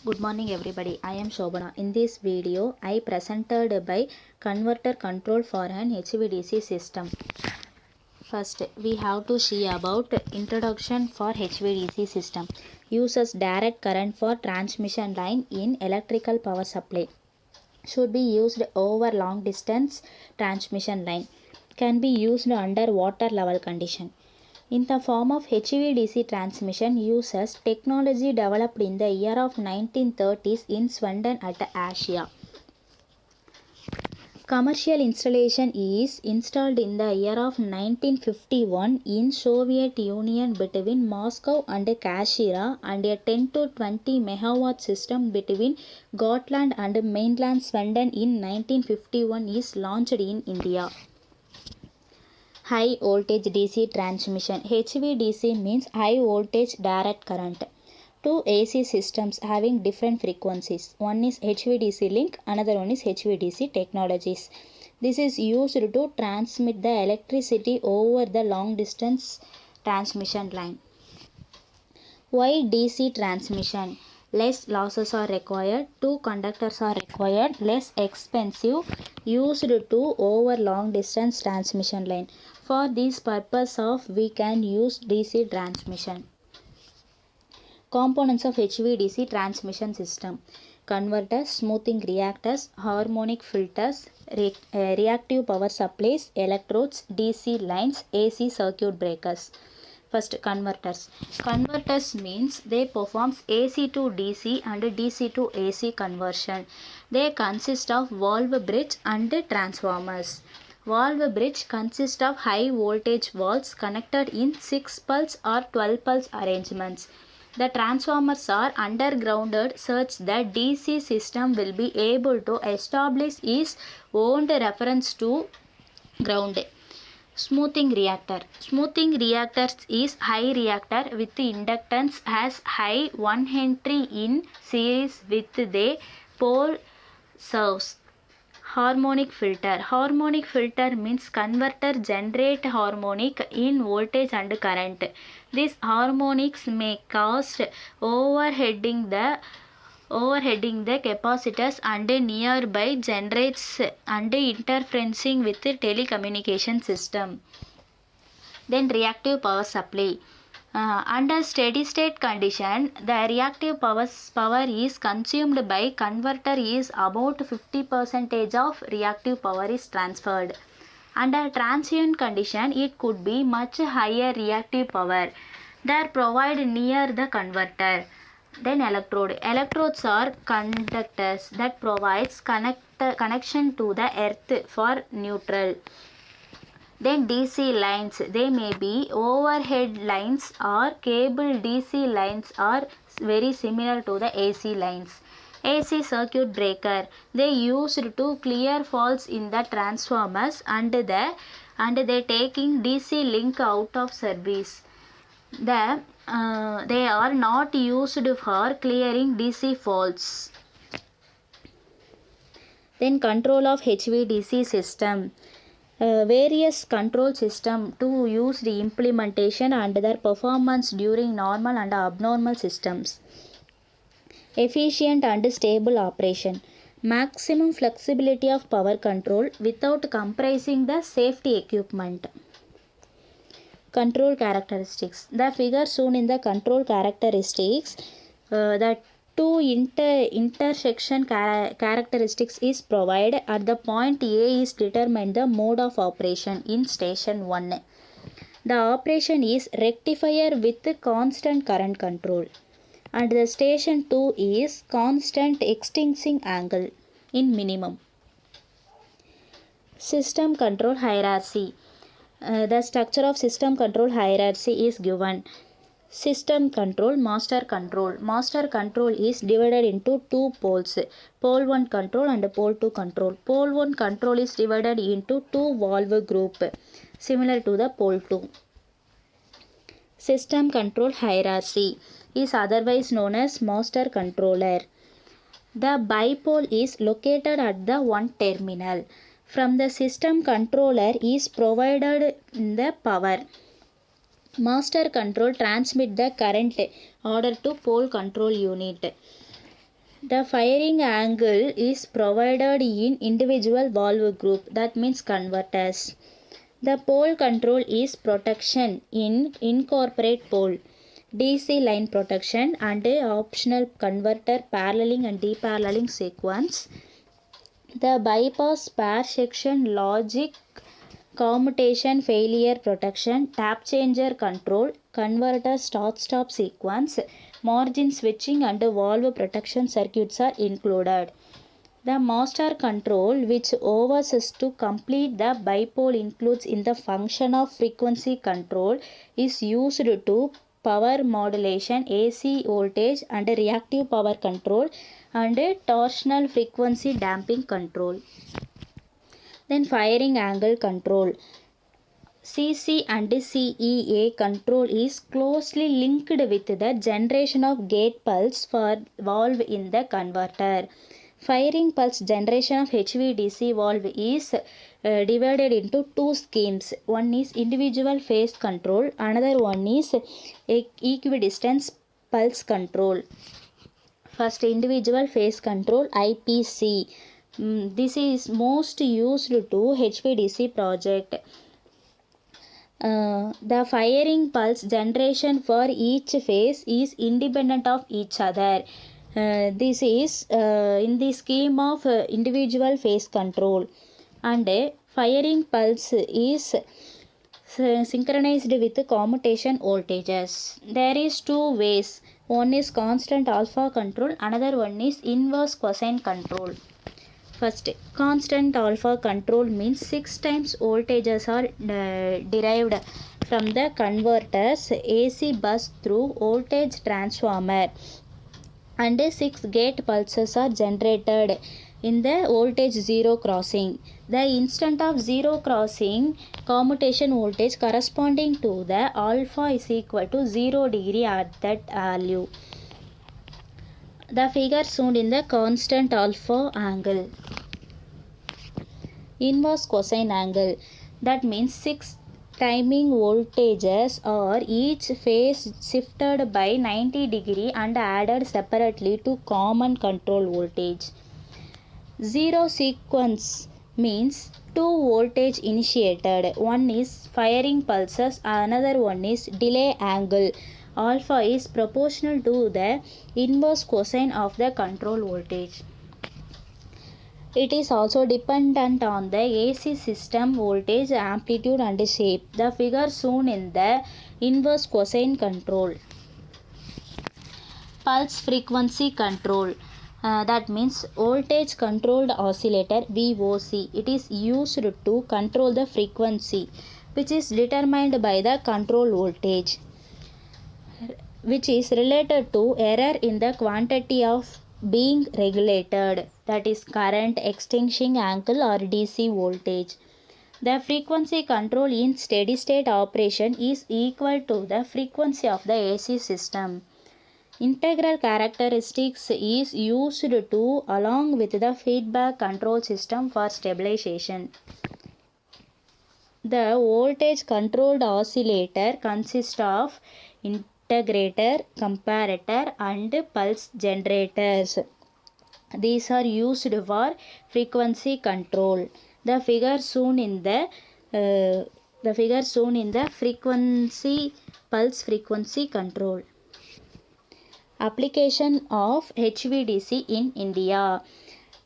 Good morning everybody. I am Shobana. In this video I presented by converter control for an HVDC system. First we have to see about introduction for HVDC system. Uses direct current for transmission line in electrical power supply. Should be used over long distance transmission line. Can be used under water level condition. In the form of HVDC transmission uses technology developed in the year of 1930s in Sweden at Asia. Commercial installation is installed in the year of 1951 in Soviet Union between Moscow and Kashira, and a 10 to 20 megawatt system between Gotland and mainland Sweden in 1951 is launched in India. High voltage DC transmission. HVDC means high voltage direct current. Two AC systems having different frequencies. One is HVDC link, another one is HVDC technologies. This is used to transmit the electricity over the long distance transmission line. Why DC transmission? Less losses are required, two conductors are required, less expensive, used to over long distance transmission line. For this purpose we can use DC transmission. Components of HVDC transmission system: converters, smoothing reactors, harmonic filters, reactive power supplies, electrodes, DC lines, AC circuit breakers. First, converters. Converters means they performs AC to DC and DC to AC conversion. They consist of valve bridge and transformers. Valve bridge consists of high voltage valves connected in 6 pulse or 12 pulse arrangements. The transformers are undergrounded such that DC system will be able to establish its own reference to ground. Smoothing reactor. Smoothing reactors is high reactor with inductance has high 1 Henry in series with the pole serves. Harmonic filter. Harmonic filter means converter generate harmonic in voltage and current. These harmonics may cause overheading the capacitors and nearby generates and interfering with the telecommunication system. Then reactive power supply. Under steady state condition, the reactive power is consumed by converter is about 50% of reactive power is transferred. Under transient condition, it could be much higher reactive power. They are provided near the converter. Then electrode. Electrodes are conductors that provides connection to the earth for neutral. Then DC lines. They may be overhead lines or cable. DC lines are very similar to the AC lines. AC circuit breaker. They used to clear faults in the transformers and they taking DC link out of service. They are not used for clearing DC faults. Then control of HVDC system. Various control system to use the implementation and their performance during normal and abnormal systems. Efficient and stable operation. Maximum flexibility of power control without compromising the safety equipment. Control characteristics. The figure shown in the control characteristics, the two intersection characteristics is provided at the point A is determined the mode of operation in station 1. The operation is rectifier with constant current control, and the station 2 is constant extinguishing angle in minimum. System control hierarchy. The structure of system control hierarchy is given. System control, master control. Master control is divided into two poles, pole 1 control and pole 2 control. Pole 1 control is divided into two valve group similar to the pole 2. System control hierarchy is otherwise known as master controller. The bipole is located at the one terminal. From the system controller is provided the power. Master control transmit the current order to pole control unit. The firing angle is provided in individual valve group, that means converters. The pole control is protection in incorporate pole, DC line protection and a optional converter paralleling and deparalleling sequence. The bypass pair section logic commutation failure protection, tap changer control, converter start-stop sequence, margin switching and valve protection circuits are included. The master control which oversees to complete the bipole includes in the function of frequency control is used to power modulation, AC voltage and reactive power control and torsional frequency damping control. Then firing angle control. CC and CEA control is closely linked with the generation of gate pulse for valve in the converter. Firing pulse generation of HVDC valve is divided into two schemes. One is individual phase control, another one is equidistance pulse control. First, individual phase control, IPC. This is most used to HVDC project. The firing pulse generation for each phase is independent of each other. This is in the scheme of individual phase control, and firing pulse is synchronized with commutation voltages. There is two ways. One is constant alpha control, another one is inverse cosine control. First, constant alpha control means 6 times voltages are derived from the converter's AC bus through voltage transformer and 6 gate pulses are generated in the voltage zero crossing. The instant of zero crossing commutation voltage corresponding to the alpha is equal to 0 degree at that value. The figure shown in the constant alpha angle. Inverse cosine angle, that means 6 timing voltages are each phase shifted by 90 degree and added separately to common control voltage. Zero sequence means two voltage initiated. One is firing pulses, another one is delay angle. Alpha is proportional to the inverse cosine of the control voltage. It is also dependent on the AC system voltage, amplitude and shape. The figure shown in the inverse cosine control. Pulse frequency control. That means voltage controlled oscillator VOC. It is used to control the frequency which is determined by the control voltage, which is related to error in the quantity of being regulated, that is current, extinction angle or DC voltage. The frequency control in steady state operation is equal to the frequency of the AC system. Integral characteristics is used to along with the feedback control system for stabilization. The voltage controlled oscillator consists of integrator, comparator and pulse generators. These are used for frequency control. The figure shown in the frequency pulse frequency control. Application of HVDC in India.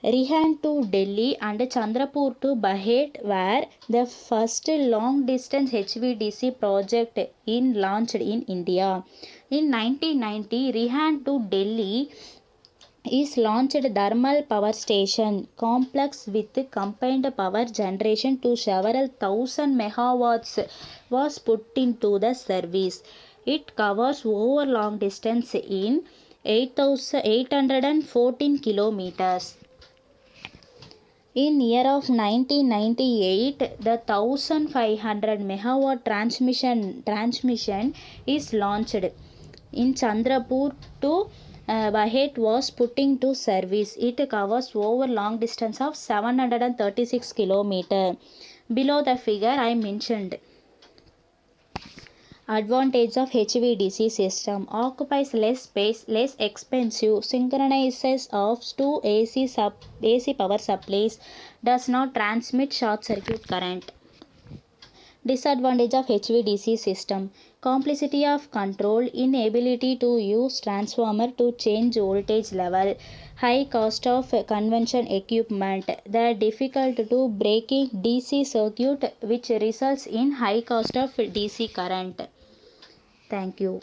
Rihand to Delhi and Chandrapur to Bahet were the first long distance HVDC project launched in India. In 1990, Rihand to Delhi is launched thermal power station complex with combined power generation to several thousand megawatts was put into the service. It covers over long distance in 8,814 kilometers. In year of 1998, the 1500 megawatt transmission is launched in Chandrapur to Bahet was put into service. It covers over long distance of 736 kilometers. Below the figure I mentioned. Advantage of HVDC system: occupies less space, less expensive, synchronizes of two AC power supplies, does not transmit short circuit current. Disadvantage of HVDC system: complexity of control, inability to use transformer to change voltage level, high cost of convention equipment, the difficult to breaking DC circuit which results in high cost of DC current. Thank you.